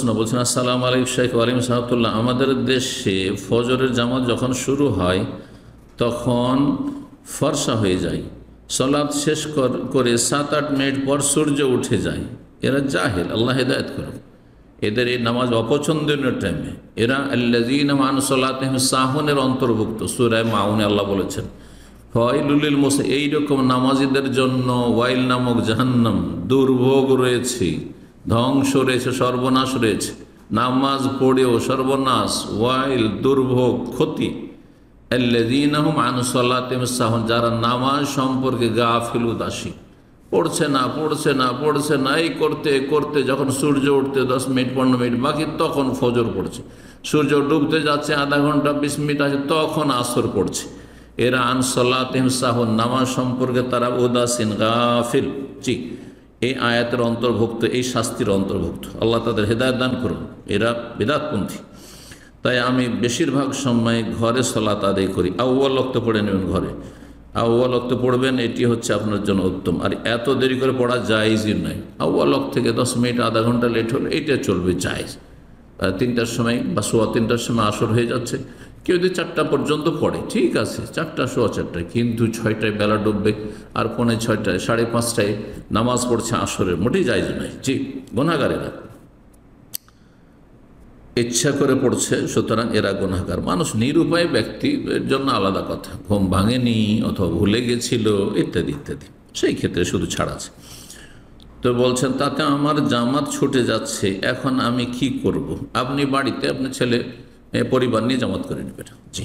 প্রশ্ন বলছেন, আসসালামু আলাইকুম শেখ ওয়ালিম সাহাবতুল্লাহ, আমাদের দেশে ফজরের জামাত যখন শুরু হয় তখন ফর্সা হয়ে যায়, সলাৎ শেষ করে 7-8 মিনিট পর সূর্য উঠে যায়। এরা জাহেল, আল্লাহ হেদায়েত করুন। এদের এই নামাজ অপছন্দনীয় টাইমে। এরা আল্লাযীনা আন সলাতিহিম সাহুনের অন্তর্ভুক্ত। সূরা মাউনে আল্লাহ বলেছেন ফাওয়াইলুল লিল মুসাল্লিন, এইরকম নামাজীদের জন্য ওয়াইল নামক জাহান্নাম, দুর্ভোগ রয়েছে, ধ্বংস রয়েছে, সর্বনাশ রয়েছে। নামাজ পড়েও সর্বনাশ, ওয়াইল, দুর্ভোগ, ক্ষতি। আল্লাযীনা হুম আন সলাতিহিম সাহুন, যারা নামাজ সম্পর্কে গাফিল, উদাসীন, পড়ছে না এই করতে করতে যখন সূর্য উঠতে 10 মিনিট 15 মিনিট বাকি তখন ফজর পড়ছে, সূর্য ডুবতে যাচ্ছে আধা ঘন্টা 20 মিনিট আছে তখন আসর পড়ছে। এরা আন সলাতিহিম সাহুন, নামাজ সম্পর্কে তারা উদাসীন, গাফিল। জি, এই আয়াতের অন্তর্ভুক্ত, এই শাস্তির অন্তর্ভুক্ত। আল্লাহ তাদের হেদায়েত দান করুন। এরা বিদআতপন্থী। তাই আমি বেশিরভাগ সময় ঘরে সালাত আদায় করি। আউয়াল ওয়াক্ত পড়ে নেবেন ঘরে, আউয়াল ওয়াক্ত পড়বেন, এটি হচ্ছে আপনার জন্য উত্তম। আর এত দেরি করে পড়া জায়েজই নয়। আউয়াল ওয়াক্ত থেকে 10 মিনিট আধা ঘন্টা লেট হলে এটা চলবে, জায়েজ। 3টার সময় বা 3:15টার সময় আসর হয়ে যাচ্ছে, কেউ যদি 4টা পর্যন্ত পড়ে ঠিক আছে, 4টা 4:15, কিন্তু 6টায় বেলা ডুববে আর 4:45টায় 5:30টায় নামাজ পড়ছে আসরের, মোটেই জায়েজ নয়। জি, গুনাহগারেরা ইচ্ছা করে পড়ছে, সুতরাং এরা গুনাহগার। মানুষ নিরুপায় ব্যক্তির জন্য আলাদা কথা, ঘুম ভাঙেনি অথবা ভুলে গেছিল ইত্যাদি ইত্যাদি, সেই ক্ষেত্রে শুধু ছাড় আছে। তো বলছেন, তাতে আমার জামাত ছুটে যাচ্ছে, এখন আমি কি করব? আপনি বাড়িতে আপনার ছেলে পরিবার নিয়ে জামাত করে নেবেন। জি।